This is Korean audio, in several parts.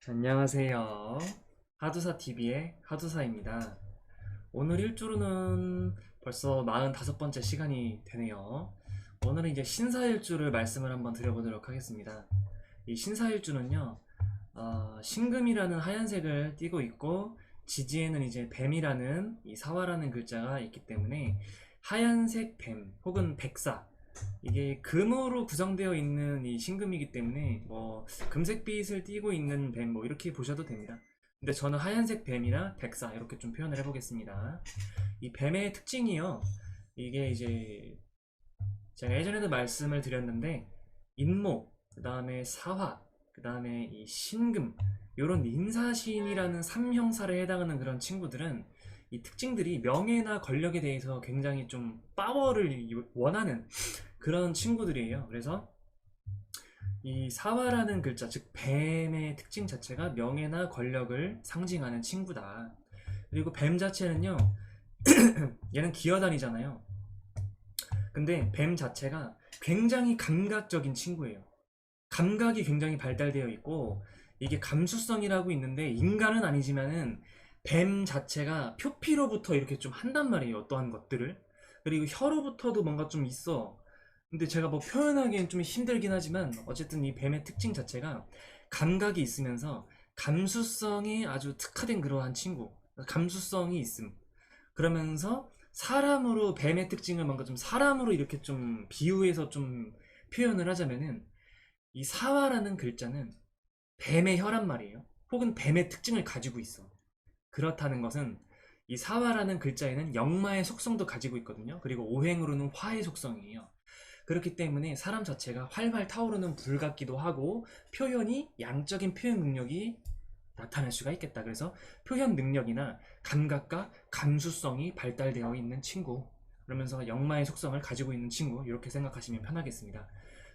안녕하세요. 하두사TV의 하두사입니다. 오늘 일주로는 벌써 45번째 시간이 되네요. 오늘은 이제 신사일주를 말씀을 한번 드려보도록 하겠습니다. 이 신사일주는요, 신금이라는 하얀색을 띠고 있고, 지지에는 이제 뱀이라는 이 사화라는 글자가 있기 때문에 하얀색 뱀 혹은 백사, 이게 금으로 구성되어 있는 이 신금이기 때문에 뭐 금색빛을 띠고 있는 뱀 뭐 이렇게 보셔도 됩니다. 근데 저는 하얀색 뱀이나 백사 이렇게 좀 표현을 해보겠습니다. 이 뱀의 특징이요. 이게 이제 제가 예전에도 말씀을 드렸는데 인목, 그 다음에 사화, 그 다음에 이 신금 요런 인사신이라는 삼형살에 해당하는 그런 친구들은 이 특징들이 명예나 권력에 대해서 굉장히 좀 파워를 원하는 그런 친구들이에요. 그래서 이 사화라는 글자, 즉 뱀의 특징 자체가 명예나 권력을 상징하는 친구다. 그리고 뱀 자체는요, 얘는 기어다니잖아요. 근데 뱀 자체가 굉장히 감각적인 친구예요. 감각이 굉장히 발달되어 있고, 이게 감수성이라고 있는데 인간은 아니지만은 뱀 자체가 표피로부터 이렇게 좀 한단 말이에요. 어떠한 것들을. 그리고 혀로부터도 뭔가 좀 있어. 근데 제가 뭐 표현하기엔 좀 힘들긴 하지만 어쨌든 이 뱀의 특징 자체가 감각이 있으면서 감수성이 아주 특화된 그러한 친구. 감수성이 있음. 그러면서 사람으로 뱀의 특징을 뭔가 좀 사람으로 이렇게 좀 비유해서 좀 표현을 하자면은 이 사화라는 글자는 뱀의 혀란 말이에요. 혹은 뱀의 특징을 가지고 있어. 그렇다는 것은 이 사화라는 글자에는 역마의 속성도 가지고 있거든요. 그리고 오행으로는 화의 속성이에요. 그렇기 때문에 사람 자체가 활활 타오르는 불 같기도 하고 표현이 양적인 표현 능력이 나타날 수가 있겠다. 그래서 표현 능력이나 감각과 감수성이 발달되어 있는 친구. 그러면서 역마의 속성을 가지고 있는 친구. 이렇게 생각하시면 편하겠습니다.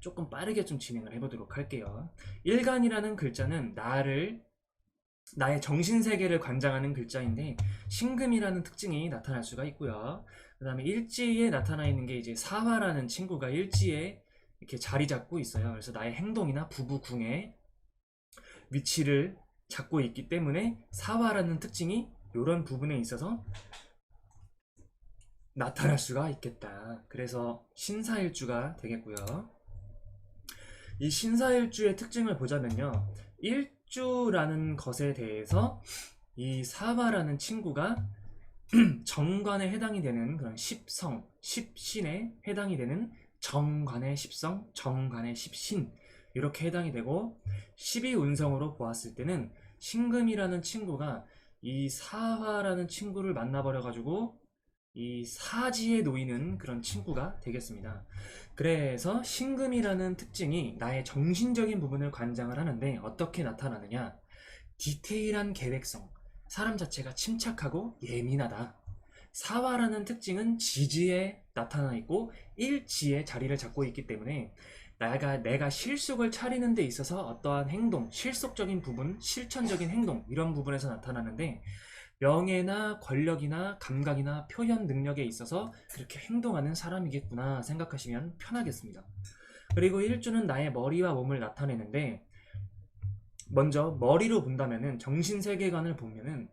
조금 빠르게 좀 진행을 해보도록 할게요. 일간이라는 글자는 나의 정신세계를 관장하는 글자인데 신금이라는 특징이 나타날 수가 있고요. 그 다음에 일지에 나타나 있는 게 이제 사화라는 친구가 일지에 이렇게 자리 잡고 있어요. 그래서 나의 행동이나 부부궁에 위치를 잡고 있기 때문에 사화라는 특징이 이런 부분에 있어서 나타날 수가 있겠다. 그래서 신사일주가 되겠고요. 이 신사일주의 특징을 보자면요. 일주라는 것에 대해서 이 사화라는 친구가 정관에 해당이 되는 그런 십성, 십신에 해당이 되는 정관의 십성, 정관의 십신 이렇게 해당이 되고 12운성으로 보았을 때는 신금이라는 친구가 이 사화라는 친구를 만나버려 가지고 이 사지에 놓이는 그런 친구가 되겠습니다. 그래서 신금이라는 특징이 나의 정신적인 부분을 관장을 하는데 어떻게 나타나느냐? 디테일한 계획성, 사람 자체가 침착하고 예민하다. 사화라는 특징은 지지에 나타나 있고 일지에 자리를 잡고 있기 때문에 내가 실속을 차리는 데 있어서 어떠한 행동, 실속적인 부분, 실천적인 행동 이런 부분에서 나타나는데 명예나 권력이나 감각이나 표현 능력에 있어서 그렇게 행동하는 사람이겠구나 생각하시면 편하겠습니다. 그리고 일주는 나의 머리와 몸을 나타내는데 먼저 머리로 본다면은 정신세계관을 보면은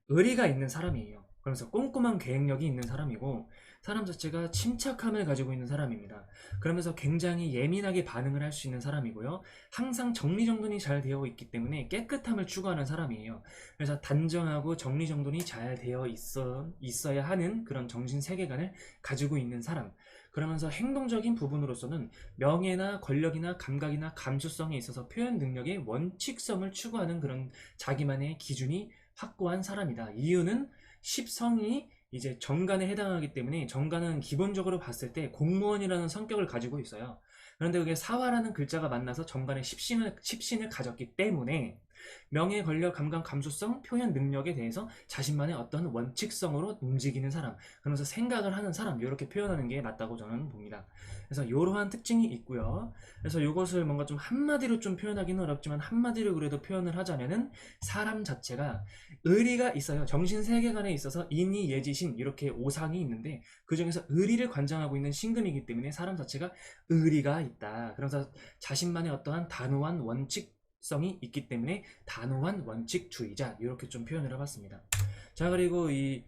의리가 있는 사람이에요. 그러면서 꼼꼼한 계획력이 있는 사람이고 사람 자체가 침착함을 가지고 있는 사람입니다. 그러면서 굉장히 예민하게 반응을 할 수 있는 사람이고요. 항상 정리정돈이 잘 되어 있기 때문에 깨끗함을 추구하는 사람이에요. 그래서 단정하고 정리정돈이 잘 되어 있어야 하는 그런 정신세계관을 가지고 있는 사람. 그러면서 행동적인 부분으로서는 명예나 권력이나 감각이나 감수성에 있어서 표현 능력의 원칙성을 추구하는 그런 자기만의 기준이 확고한 사람이다. 이유는 십성이 이제 정관에 해당하기 때문에 정관은 기본적으로 봤을 때 공무원이라는 성격을 가지고 있어요. 그런데 그게 사화라는 글자가 만나서 정관의 십신을 가졌기 때문에 명예, 권력, 감각, 감수성, 표현 능력에 대해서 자신만의 어떤 원칙성으로 움직이는 사람, 그러면서 생각을 하는 사람, 이렇게 표현하는 게 맞다고 저는 봅니다. 그래서 이러한 특징이 있고요. 그래서 이것을 뭔가 좀 한마디로 좀 표현하기는 어렵지만 한마디로 그래도 표현을 하자면은 사람 자체가 의리가 있어요. 정신 세계관에 있어서 인이, 예지신 이렇게 오상이 있는데 그 중에서 의리를 관장하고 있는 신금이기 때문에 사람 자체가 의리가 있다. 그래서 자신만의 어떠한 단호한 원칙 성이 있기 때문에 단호한 원칙주의자, 이렇게 좀 표현을 해봤습니다. 자, 그리고 이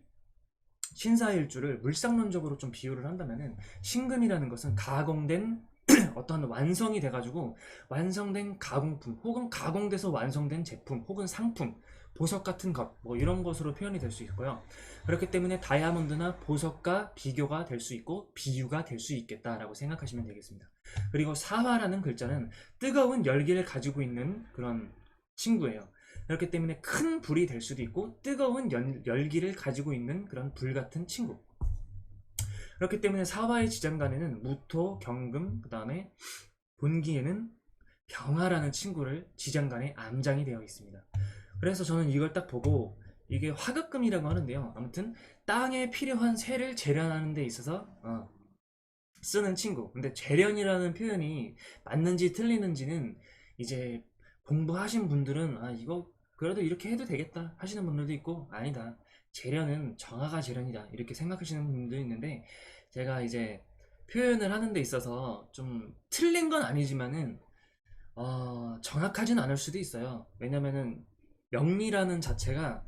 신사일주를 물상론적으로 좀 비유를 한다면은, 신금이라는 것은 가공된 어떤 완성이 돼가지고 완성된 가공품, 혹은 가공돼서 완성된 제품, 혹은 상품, 보석 같은 것, 뭐 이런 것으로 표현이 될 수 있고요. 그렇기 때문에 다이아몬드나 보석과 비교가 될 수 있고 비유가 될 수 있겠다라고 생각하시면 되겠습니다. 그리고 사화라는 글자는 뜨거운 열기를 가지고 있는 그런 친구예요. 그렇기 때문에 큰 불이 될 수도 있고 뜨거운 열기를 가지고 있는 그런 불 같은 친구. 그렇기 때문에 사화의 지장간에는 무토, 경금, 그 다음에 본기에는 병화라는 친구를 지장간에 암장이 되어 있습니다. 그래서 저는 이걸 딱 보고 이게 화급금이라고 하는데요. 아무튼 땅에 필요한 쇠를 재련하는 데 있어서 쓰는 친구. 근데 재련이라는 표현이 맞는지 틀리는지는 이제 공부하신 분들은 이거 그래도 이렇게 해도 되겠다 하시는 분들도 있고, 아니다, 재련은 정화가 재련이다, 이렇게 생각하시는 분들도 있는데, 제가 이제 표현을 하는 데 있어서 좀 틀린 건 아니지만은 정확하진 않을 수도 있어요. 왜냐면은 명리라는 자체가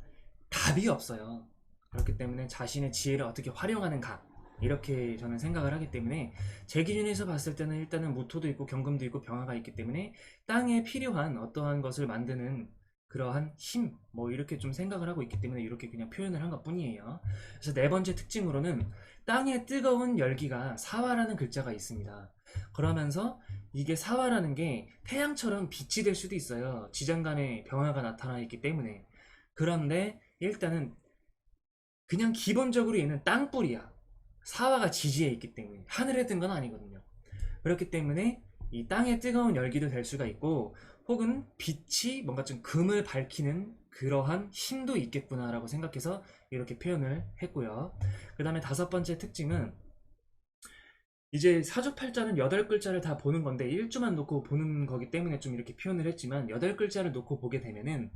답이 없어요. 그렇기 때문에 자신의 지혜를 어떻게 활용하는가, 이렇게 저는 생각을 하기 때문에, 제 기준에서 봤을 때는 일단은 무토도 있고 경금도 있고 병화가 있기 때문에 땅에 필요한 어떠한 것을 만드는 그러한 힘, 뭐 이렇게 좀 생각을 하고 있기 때문에 이렇게 그냥 표현을 한 것 뿐이에요. 그래서 네 번째 특징으로는 땅의 뜨거운 열기가 사화라는 글자가 있습니다. 그러면서 이게 사화라는 게 태양처럼 빛이 될 수도 있어요. 지장간에 병화가 나타나 있기 때문에. 그런데 일단은 그냥 기본적으로 얘는 땅불이야. 사화가 지지에 있기 때문에 하늘에 뜬 건 아니거든요. 그렇기 때문에 이 땅의 뜨거운 열기도 될 수가 있고, 혹은 빛이 뭔가 좀 금을 밝히는 그러한 힘도 있겠구나라고 생각해서 이렇게 표현을 했고요. 그 다음에 다섯 번째 특징은, 이제 사주팔자는 8글자를 다 보는 건데 1주만 놓고 보는 거기 때문에 좀 이렇게 표현을 했지만, 8글자를 놓고 보게 되면은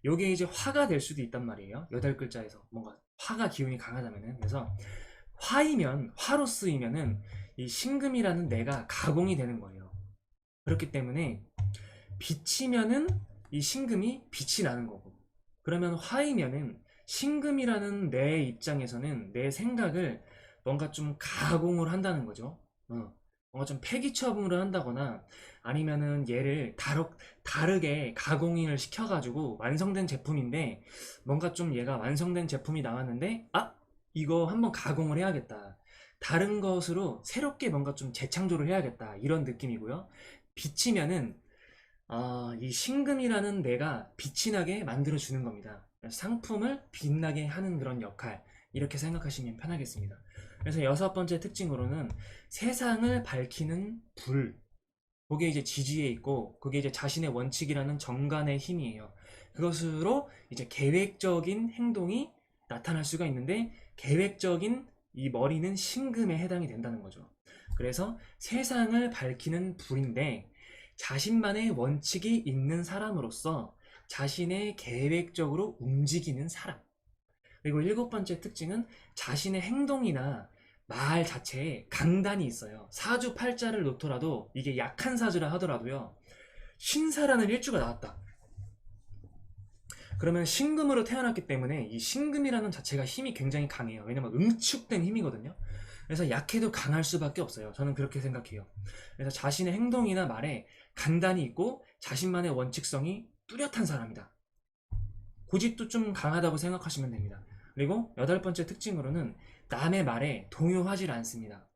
요게 이제 화가 될 수도 있단 말이에요. 8글자에서 뭔가 화가 기운이 강하다면은. 그래서 화이면, 화로 쓰이면은 이 신금이라는 내가 가공이 되는 거예요. 그렇기 때문에 빛이면은 이 신금이 빛이 나는 거고, 그러면 화이면은 신금이라는 내 입장에서는 내 생각을 뭔가 좀 가공을 한다는 거죠. 뭔가 좀 폐기 처분을 한다거나, 아니면은 얘를 다르게 가공을 시켜가지고 완성된 제품인데, 뭔가 좀 얘가 완성된 제품이 나왔는데, 이거 한번 가공을 해야겠다, 다른 것으로 새롭게 뭔가 좀 재창조를 해야겠다, 이런 느낌이고요. 빛이면은 이 신금이라는 내가 빛이 나게 만들어주는 겁니다. 상품을 빛나게 하는 그런 역할, 이렇게 생각하시면 편하겠습니다. 그래서 여섯 번째 특징으로는 세상을 밝히는 불, 그게 이제 지지에 있고, 그게 이제 자신의 원칙이라는 정간의 힘이에요. 그것으로 이제 계획적인 행동이 나타날 수가 있는데, 계획적인 이 머리는 신금에 해당이 된다는 거죠. 그래서 세상을 밝히는 불인데, 자신만의 원칙이 있는 사람으로서 자신의 계획적으로 움직이는 사람. 그리고 일곱 번째 특징은 자신의 행동이나 말 자체에 강단이 있어요. 사주 팔자를 놓더라도, 이게 약한 사주라 하더라도요, 신사라는 일주가 나왔다 그러면 신금으로 태어났기 때문에 이 신금이라는 자체가 힘이 굉장히 강해요. 왜냐면 응축된 힘이거든요. 그래서 약해도 강할 수밖에 없어요. 저는 그렇게 생각해요. 그래서 자신의 행동이나 말에 강단이 있고 자신만의 원칙성이 뚜렷한 사람이다. 고집도 좀 강하다고 생각하시면 됩니다. 그리고 여덟 번째 특징으로는 남의 말에 동요하지 않습니다.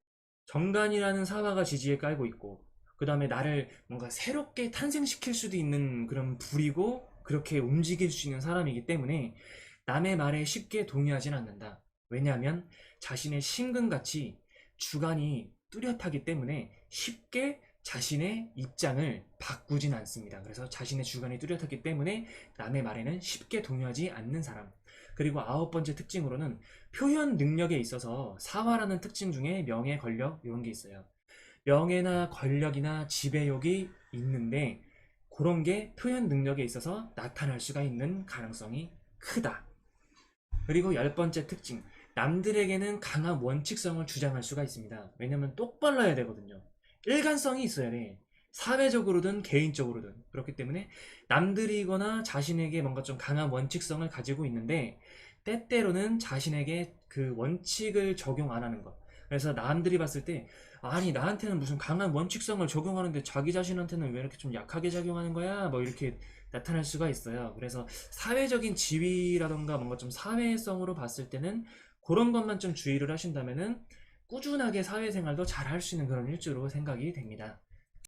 정관이라는 사화가 지지에 깔고 있고, 그 다음에 나를 뭔가 새롭게 탄생시킬 수도 있는 그런 불이고, 그렇게 움직일 수 있는 사람이기 때문에 남의 말에 쉽게 동의하진 않는다. 왜냐하면 자신의 신금같이 주관이 뚜렷하기 때문에 쉽게 자신의 입장을 바꾸진 않습니다. 그래서 자신의 주관이 뚜렷하기 때문에 남의 말에는 쉽게 동요하지 않는 사람. 그리고 아홉 번째 특징으로는 표현 능력에 있어서 사화라는 특징 중에 명예, 권력, 이런 게 있어요. 명예나 권력이나 지배욕이 있는데, 그런 게 표현 능력에 있어서 나타날 수가 있는 가능성이 크다. 그리고 열 번째 특징, 남들에게는 강한 원칙성을 주장할 수가 있습니다. 왜냐면 똑발라야 되거든요. 일관성이 있어야 돼. 사회적으로든 개인적으로든. 그렇기 때문에 남들이거나 자신에게 뭔가 좀 강한 원칙성을 가지고 있는데 때때로는 자신에게 그 원칙을 적용 안 하는 것. 그래서 남들이 봤을 때 아니 나한테는 무슨 강한 원칙성을 적용하는데 자기 자신한테는 왜 이렇게 좀 약하게 작용하는 거야? 뭐 이렇게 나타날 수가 있어요. 그래서 사회적인 지위라던가 뭔가 좀 사회성으로 봤을 때는 그런 것만 좀 주의를 하신다면은 꾸준하게 사회생활도 잘 할 수 있는 그런 일주로 생각이 됩니다.